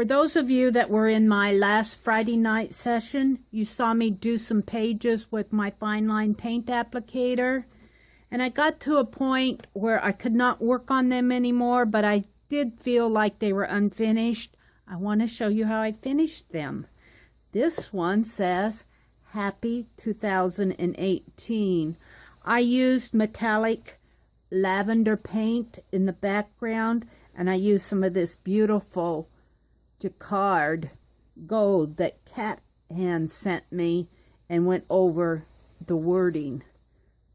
For those of you that were in my last Friday night session, you saw me do some pages with my FineLine paint applicator. And I got to a point where I could not work on them anymore, but I did feel like they were unfinished. I want to show you how I finished them. This one says, Happy 2018. I used metallic lavender paint in the background, and I used some of this beautiful jacquard gold that Cat Hand sent me and went over the wording.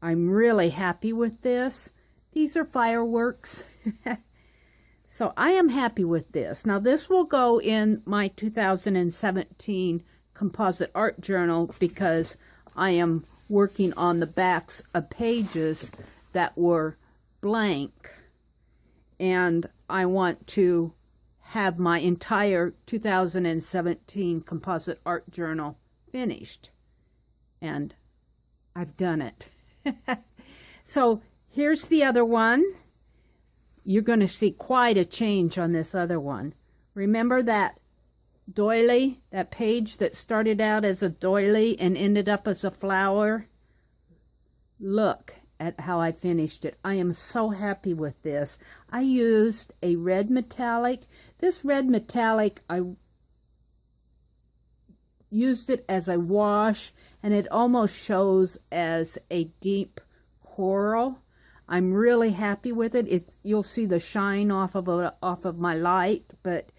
I'm really happy with this. These are fireworks. So I am happy with this. Now this will go in my 2017 composite art journal because I am working on the backs of pages that were blank. And I want to have my entire 2017 composite art journal finished. And I've done it. So here's the other one. You're going to see quite a change on this other one. Remember that doily, that page that started out as a doily and ended up as a flower? Look at how I finished it. I am so happy with this. I used a red metallic. This red metallic, I used it as a wash, and it almost shows as a deep coral. I'm really happy with it. You'll see the shine off of my light, but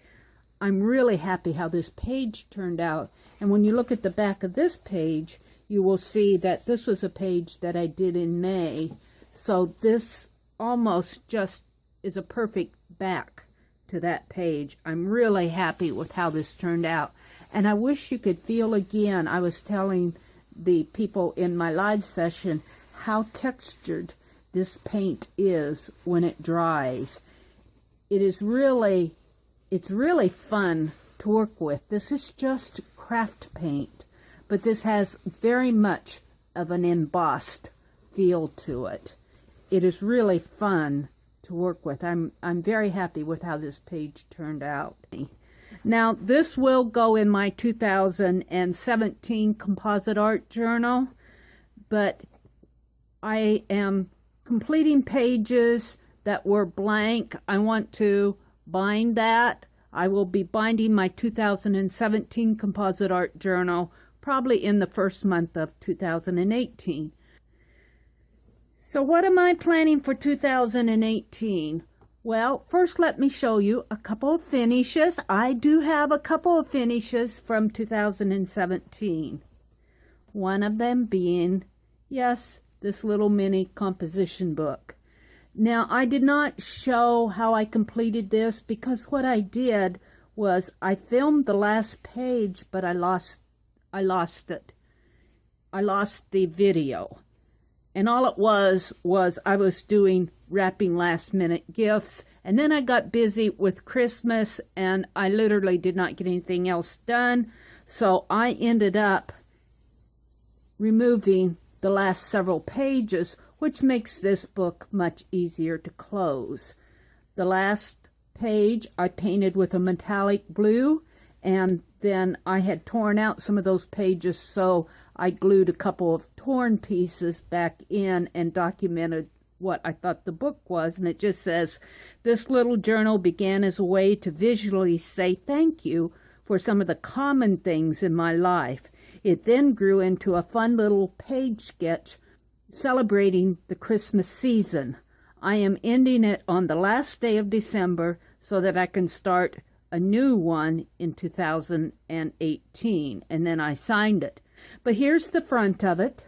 I'm really happy how this page turned out. And when you look at the back of this page, you will see that this was a page that I did in May. So this almost just is a perfect back to that page. I'm really happy with how this turned out. And I wish you could feel again. I was telling the people in my live session how textured this paint is when it dries. It's really fun to work with. This is just craft paint, but this has very much of an embossed feel to it. It is really fun to work with. I'm very happy with how this page turned out. Now, this will go in my 2017 composite art journal, but I am completing pages that were blank. I want to bind that. I will be binding my 2017 composite art journal probably in the first month of 2018. So what am I planning for 2018? Well, first let me show you a couple of finishes. I do have a couple of finishes from 2017. One of them being, yes, this little mini composition book. Now, I did not show how I completed this because what I did was I filmed the last page, but I lost it. I lost the video. And all it was I was doing wrapping last minute gifts, and then I got busy with Christmas and I literally did not get anything else done. So I ended up removing the last several pages, which makes this book much easier to close. The last page I painted with a metallic blue, and then I had torn out some of those pages, so I glued a couple of torn pieces back in and documented what I thought the book was. And it just says, this little journal began as a way to visually say thank you for some of the common things in my life. It then grew into a fun little page sketch celebrating the Christmas season. I am ending it on the last day of December so that I can start a new one in 2018. And then I signed it. But here's the front of it.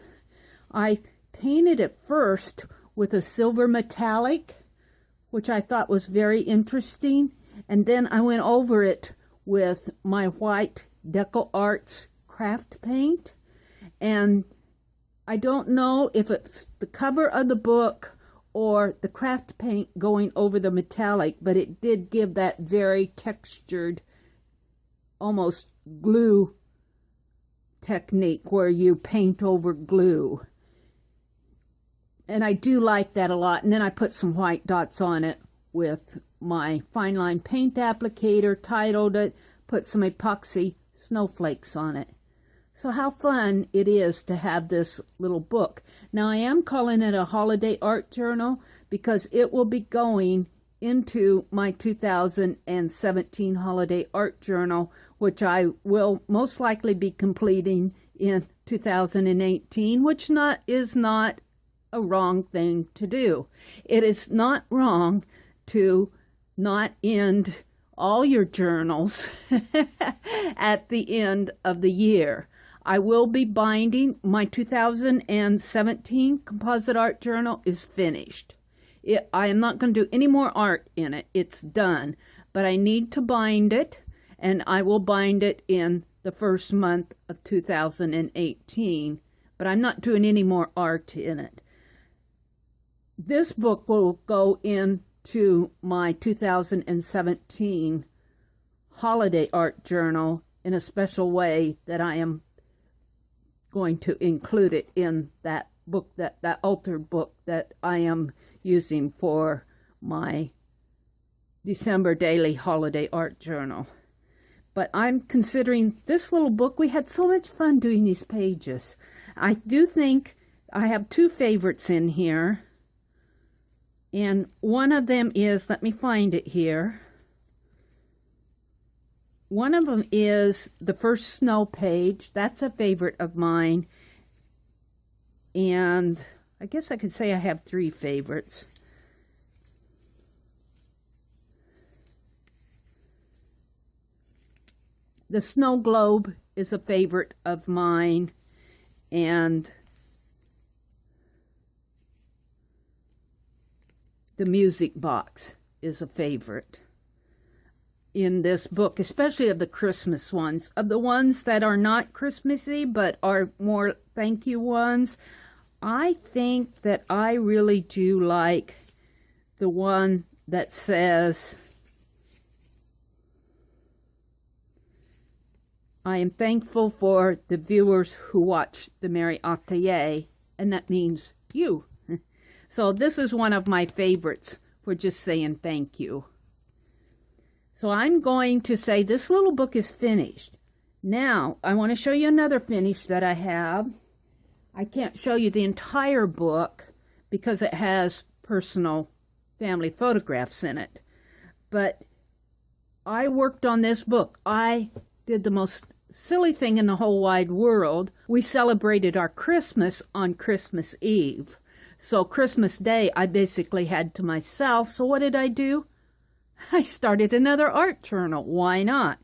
I painted it first with a silver metallic, which I thought was very interesting. And then I went over it with my white Deco Arts craft paint. And I don't know if it's the cover of the book or the craft paint going over the metallic, but it did give that very textured, almost glue technique where you paint over glue. And I do like that a lot. And then I put some white dots on it with my FineLine paint applicator, titled it put some epoxy snowflakes on it. So how fun it is to have this little book. Now I am calling it a holiday art journal because it will be going into my 2017 holiday art journal, which I will most likely be completing in 2018, which is not a wrong thing to do. It is not wrong to not end all your journals at the end of the year. I will be binding. My 2017 composite art journal is finished. I am not going to do any more art in it. It's done. But I need to bind it, and I will bind it in the first month of 2018. But I'm not doing any more art in it. This book will go into my 2017 holiday art journal in a special way that I am going to include it in that book, that altered book that I am using for my December daily holiday art journal. But I'm considering this little book. We had so much fun doing these pages. I do think I have two favorites in here. And one of them is, let me find it here. One of them is the first snow page. That's a favorite of mine. And I guess I could say I have three favorites. The snow globe is a favorite of mine. And the music box is a favorite in this book, especially of the Christmas ones. Of the ones that are not Christmassy but are more thank you ones, I think that I really do like the one that says, I am thankful for the viewers who watch the Meri Atelier, and that means you. So this is one of my favorites for just saying thank you. So I'm going to say this little book is finished. Now, I want to show you another finish that I have. I can't show you the entire book because it has personal family photographs in it. But I worked on this book. I did the most silly thing in the whole wide world. We celebrated our Christmas on Christmas Eve. So Christmas Day, I basically had to myself. So what did I do? I started another art journal. Why not?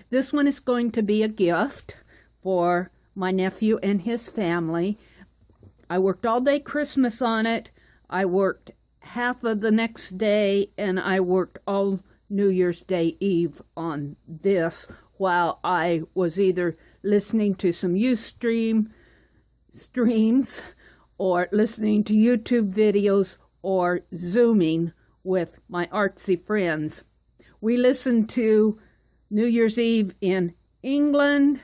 This one is going to be a gift for my nephew and his family. I worked all day Christmas on it. I worked half of the next day, and I worked all New Year's Day Eve on this while I was either listening to some Ustream streams or listening to YouTube videos or Zooming with my artsy friends. We listened to New Year's Eve in England.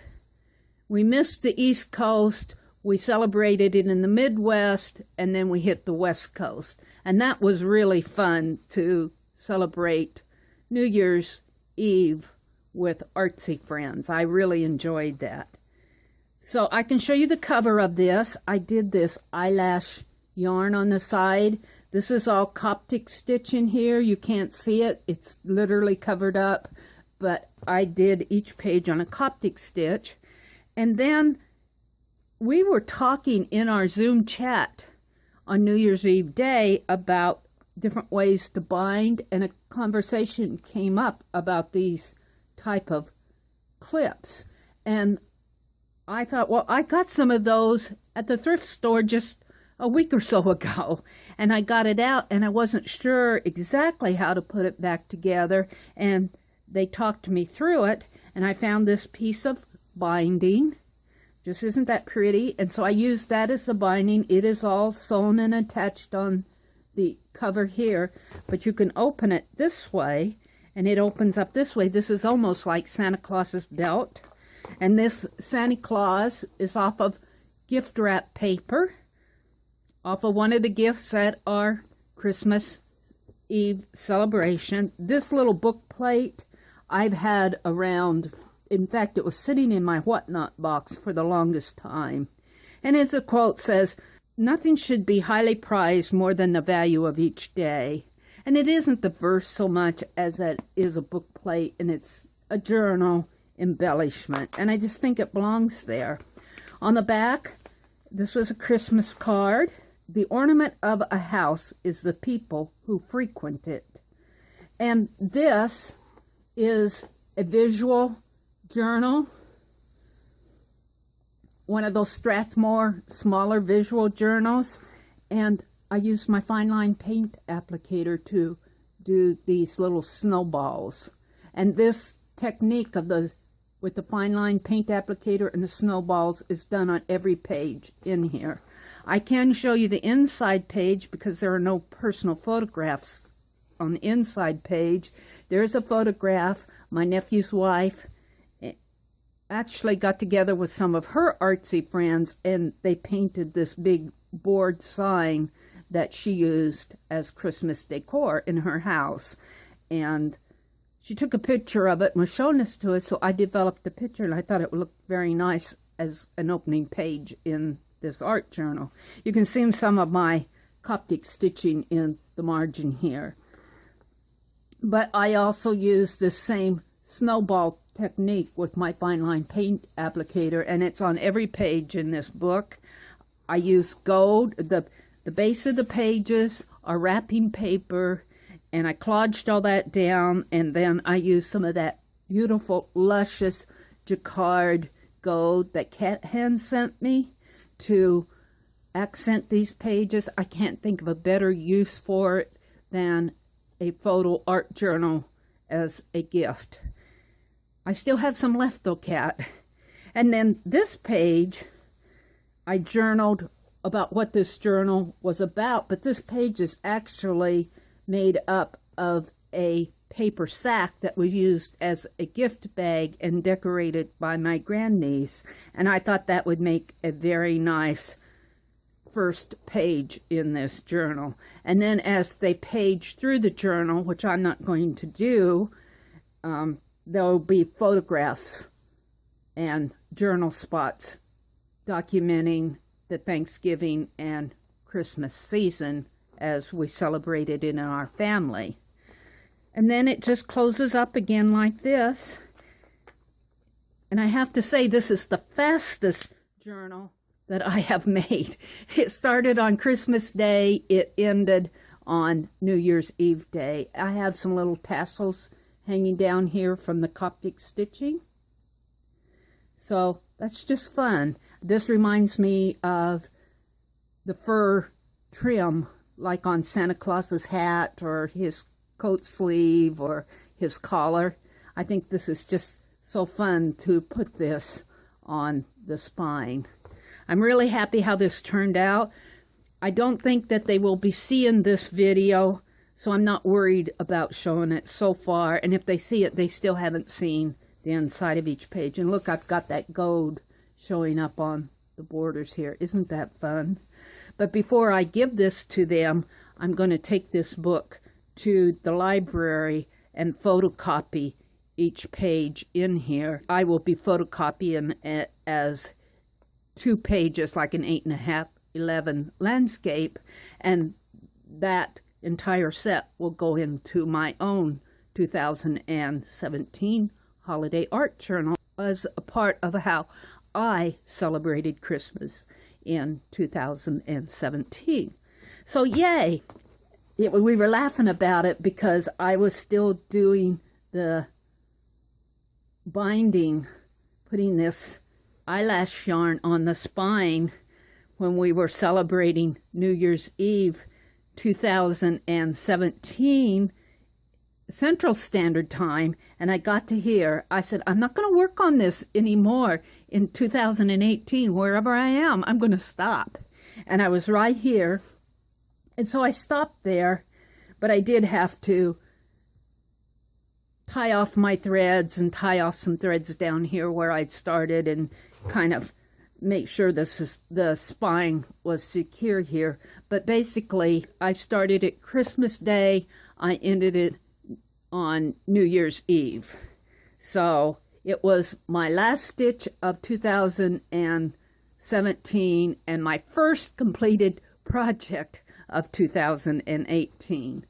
We missed the East Coast. We celebrated it in the Midwest, and then we hit the West Coast. And that was really fun to celebrate New Year's Eve with artsy friends. I really enjoyed that. So I can show you the cover of this. I did this eyelash yarn on the side. This is all Coptic stitch in here. You can't see it. It's literally covered up. But I did each page on a Coptic stitch. And then we were talking in our Zoom chat on New Year's Eve day about different ways to bind, and a conversation came up about these type of clips. And I thought, well, I got some of those at the thrift store just a week or so ago, and I got it out, and I wasn't sure exactly how to put it back together, and they talked me through it, and I found this piece of binding. Just isn't that pretty? And so I used that as the binding. It is all sewn and attached on the cover here, but you can open it this way, and it opens up this way. This is almost like Santa Claus's belt, and this Santa Claus is off of gift wrap paper, off of one of the gifts at our Christmas Eve celebration. This little book plate I've had around. In fact, it was sitting in my whatnot box for the longest time. And as the quote says, nothing should be highly prized more than the value of each day. And it isn't the verse so much as it is a book plate, and it's a journal embellishment. And I just think it belongs there. On the back, this was a Christmas card. The ornament of a house is the people who frequent it. And this is a visual journal, one of those Strathmore smaller visual journals, and I use my FineLine paint applicator to do these little snowballs. And this technique of with the FineLine paint applicator and the snowballs is done on every page in here. I can show you the inside page because there are no personal photographs on the inside page. There's a photograph. My nephew's wife actually got together with some of her artsy friends, and they painted this big board sign that she used as Christmas decor in her house. And she took a picture of it and was showing this to us, so I developed the picture, and I thought it would look very nice as an opening page in this art journal. You can see some of my Coptic stitching in the margin here. But I also use this same snowball technique with my FineLine paint applicator, and it's on every page in this book. I use gold. The base of the pages are wrapping paper, and I collaged all that down, and then I use some of that beautiful, luscious jacquard gold that Cat Hand sent me to accent these pages. I can't think of a better use for it than a photo art journal as a gift. I still have some left though, Cat. And then this page, I journaled about what this journal was about, but this page is actually made up of a paper sack that was used as a gift bag and decorated by my grandniece. And I thought that would make a very nice first page in this journal. And then as they page through the journal, which I'm not going to do, there'll be photographs and journal spots documenting the Thanksgiving and Christmas season as we celebrated it in our family. And then it just closes up again like this. And I have to say, this is the fastest journal that I have made. It started on Christmas Day. It ended on New Year's Eve Day. I have some little tassels hanging down here from the Coptic stitching. So that's just fun. This reminds me of the fur trim, like on Santa Claus's hat or his coat sleeve or his collar. I think this is just so fun to put this on the spine. I'm really happy how this turned out. I don't think that they will be seeing this video, so I'm not worried about showing it so far. And if they see it, they still haven't seen the inside of each page. And look, I've got that gold showing up on the borders here. Isn't that fun? But before I give this to them, I'm going to take this book to the library and photocopy each page in here. I will be photocopying it as 2 pages, like an 8.5, 11 landscape, and that entire set will go into my own 2017 holiday art journal as a part of how I celebrated Christmas in 2017. So yay! We were laughing about it because I was still doing the binding, putting this eyelash yarn on the spine when we were celebrating New Year's Eve 2017 Central Standard Time, and I got to hear, I said, I'm not going to work on this anymore in 2018. Wherever I am, I'm going to stop. And I was right here, and so I stopped there, but I did have to tie off my threads and tie off some threads down here where I'd started and kind of make sure the spine was secure here. But basically, I started at Christmas Day. I ended it on New Year's Eve. So it was my last stitch of 2017 and my first completed project of 2018.